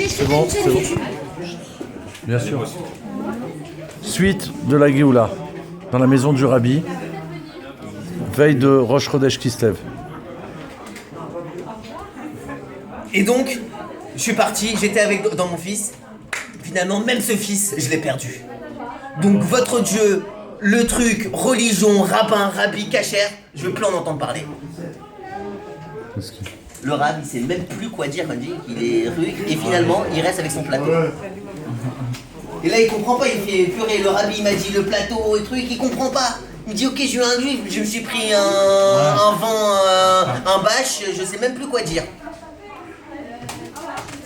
C'est bon, c'est bon. Bien sûr. Suite de la Géoula, dans la maison du Rabbi, veille de Rosh Chodesh Kislev. Et donc, je suis parti, j'étais dans mon fils. Finalement, même ce fils, je l'ai perdu. Donc votre Dieu, le truc, religion, rabbin, rabbi, cachère, je veux plus en entendre parler. Le rab, il sait même plus quoi dire quand il dit qu'il est rude, et finalement, il reste avec son plateau. Et là, il comprend pas, il fait purée, le rabbi il m'a dit le plateau et truc, il comprend pas. Il me dit ok, j'ai eu un juif, je me suis pris un vent, un bâche, je sais même plus quoi dire.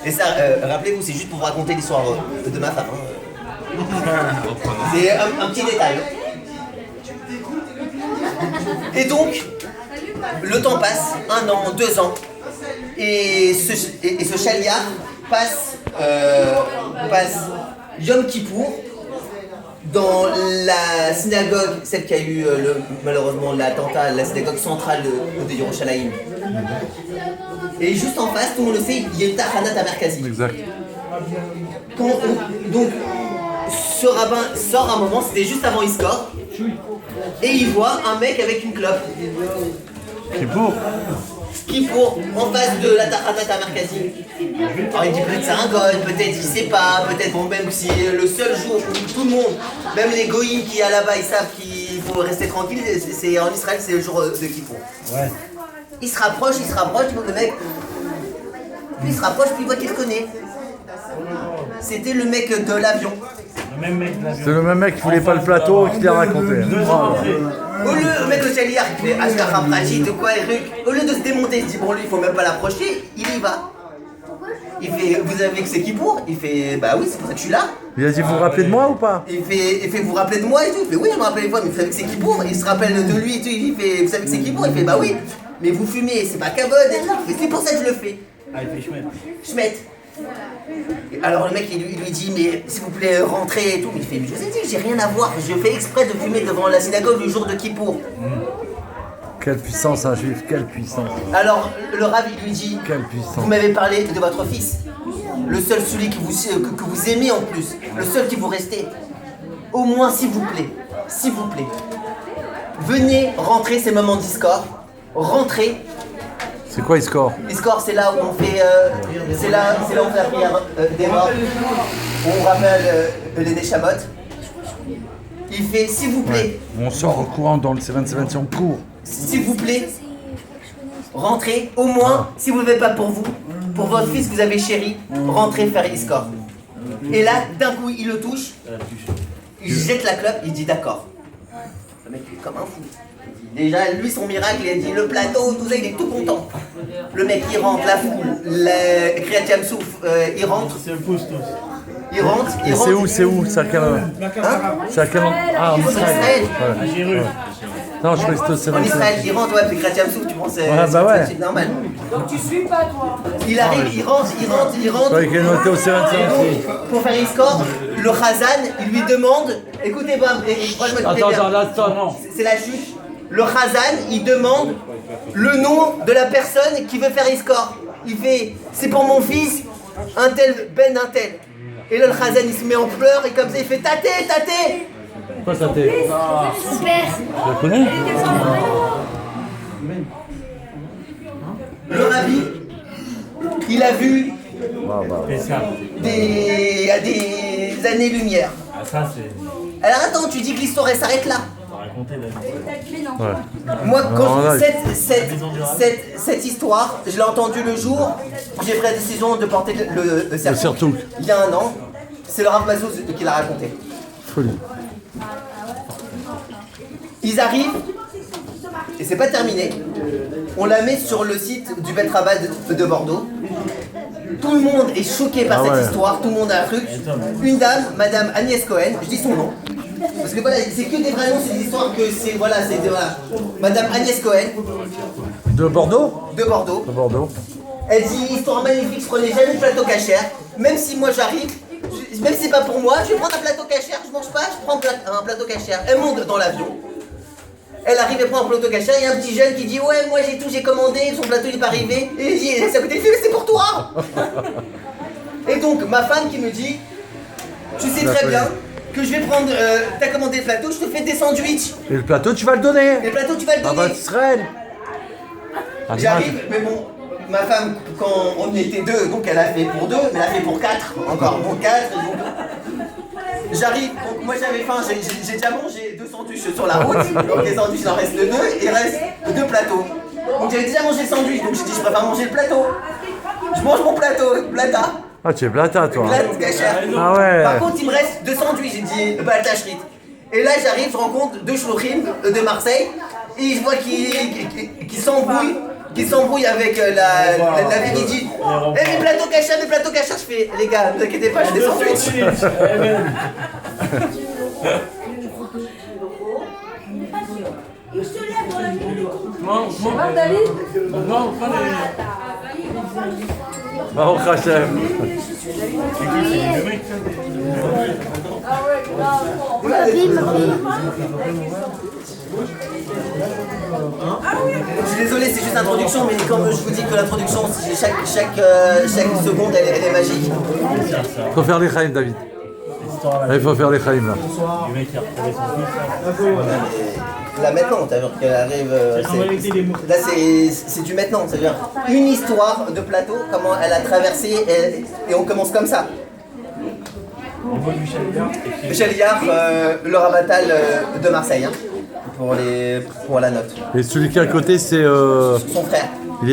Et ça, rappelez-vous, c'est juste pour vous raconter l'histoire de ma femme. C'est un petit détail. Et donc, le temps passe, 1 an, 2 ans, et ce chaliard passe Yom Kippour dans la synagogue, celle qui a eu malheureusement l'attentat, la synagogue centrale de Yerushalayim. Et juste en face, tout le monde le sait, il y a une Tachanat à Merkazi. Exact. Donc, ce rabbin sort un moment, c'était juste avant Iskor, et il voit un mec avec une clope. Kippour, en face de la Tachanat à Merkazi. Alors il dit peut-être c'est un god, peut-être il sait pas, peut-être bon, même si le seul jour où tout le monde, même les goïms qui à là-bas, ils savent qu'il faut rester tranquille, c'est en Israël, c'est le jour de Kippour. Ouais. Il se rapproche, le mec. Puis il se rapproche, puis il voit qu'il le connaît. C'était le mec de l'avion. C'est le même mec qui voulait pas le plateau qui l'a raconté. Au lieu, le mec de Chaliar, il fait Ashkar Prachi, de quoi, Eric. Au lieu de se démonter, il se dit bon, lui, il faut même pas l'approcher, il y va. Il fait, vous avez que c'est Kippour? Il fait, bah oui, c'est pour ça que je suis là. Il a dit, vous vous rappelez de moi ou pas? Il fait, vous vous rappelez de moi et tout? Il fait, oui, je me rappelle une fois, mais vous savez que c'est Kippour? Il se rappelle de lui et tout, il fait, vous savez que c'est Kippour? Il fait, bah oui, mais vous fumez, c'est pas cabode et tout. Mais c'est pour ça que je le fais. Ah, il fait Schmet. Alors le mec il lui dit mais s'il vous plaît rentrez et tout, mais il fait mais je vous ai dit j'ai rien à voir, je fais exprès de fumer devant la synagogue le jour de Kippour. Quelle puissance un juif, quelle puissance. Alors le rabb il lui dit quelle puissance. Vous m'avez parlé de votre fils, le seul celui que vous aimez en plus, le seul qui vous restait. Au moins s'il vous plaît, venez rentrer ces moments d'Iskor, rentrez. C'est quoi Iskor? Iskor, c'est là où on fait, c'est là où on fait la prière des morts, où on rappelle les Neshamot. Il fait, s'il vous plaît. Ouais. On sort en courant dans le C27, on court. S'il vous plaît, rentrez, au moins, si vous ne le faites pas pour vous, pour votre fils que vous avez chéri, rentrez faire Iskor. Et là, d'un coup, il le touche, il jette la clope, il dit d'accord. Le mec, il est comme un fou. Déjà, lui, son miracle, il a dit le plateau, tout ça, il est tout content. Le mec, il rentre, la foule, le Kriyat Yam Souf, il rentre. C'est le pouce tous. Il rentre. C'est où C'est à quel C'est à quel Ah, en Israël. À Jérusalem. Non, je croyais que c'était En Israël, il rentre, ouais, puis Kriyat Yam Souf, tu penses, c'est normal. Donc tu suis pas toi. Il arrive, il rentre. Ouais, qu'il est noté au C27 aussi. Pour faire Iskor, le Chazan, il lui demande, écoutez, Bam, Attends, non. C'est la chute. Le Chazan, il demande le nom de la personne qui veut faire Iskor. Il fait, c'est pour mon fils, un tel, Ben un tel. Et là, le Chazan, il se met en pleurs et comme ça, il fait Tate. Quoi ça t'est? Super. Tu le connais? Le Rabbi, il a vu il y a des années-lumière. Ah, ça, c'est. Alors attends, tu dis que l'histoire, elle s'arrête là. Ouais. Moi, quand cette histoire, je l'ai entendue le jour où j'ai pris la décision de porter le sertouk. Il y a 1 an, c'est le Rav Mazouz qui l'a raconté. Folie. Ils arrivent, et c'est pas terminé, on la met sur le site du Bet Rabbah de Bordeaux. Tout le monde est choqué par cette histoire, tout le monde a un truc. Une dame, Madame Agnès Cohen, je dis son nom, parce que voilà, c'est que des vrais noms, c'est des histoires que c'est, voilà, Madame Agnès Cohen. De Bordeaux? De Bordeaux. De Bordeaux. Elle dit, histoire magnifique, je prenais jamais de plateau cachère, même si moi j'arrive, même si c'est pas pour moi, je vais prendre un plateau cachère, je mange pas, je prends un plateau cachère. Elle monte dans l'avion, Elle arrive et prend un plateau cachet, il y a un petit jeune qui dit ouais moi j'ai commandé, son plateau il est pas arrivé. Et il dit ça coûtait c'est pour toi. Et donc ma femme qui me dit tu sais très bien que je vais prendre, t'as commandé le plateau, je te fais des sandwichs. Et le plateau, tu vas le donner. Et le plateau tu vas le Ah donner. bah, sereine. J'arrive, mais bon, ma femme, quand on était deux, donc elle a fait pour deux, mais elle a fait pour quatre, encore pour quatre. Donc... J'arrive, donc moi j'avais faim, j'ai déjà mangé 2 sandwichs sur la route, donc les sandwichs il en reste 2, il reste 2 plateaux. Donc j'avais déjà mangé le sandwich, donc j'ai dit je préfère manger le plateau. Je mange mon plateau, plata. Ah, tu es blata, toi. Plate cachère. Ah ouais. Par contre il me reste 2 sandwichs, j'ai dit balta shrit. Et là j'arrive, je rencontre 2 shlouchim de Marseille, et je vois qu'ils s'embrouillent avec la véridie. Eh mes plateaux cachers, je fais les gars, ne vous inquiétez pas, j'ai des sandwichs. Baruch Hashem. Je suis désolé, c'est juste l'introduction, mais comme je vous dis que l'introduction, chaque seconde, elle est magique. Il faut faire les chaim, David. Il faut faire les chaim, là. Le mec qui a retrouvé son fils. Là maintenant, t'as vu qu'elle arrive. Là c'est du maintenant, c'est-à-dire une histoire de plateau, comment elle a traversé, et on commence comme ça. Michel Yard, le Ravatal de Marseille, hein, pour la note. Et celui qui est à côté, c'est... Son frère.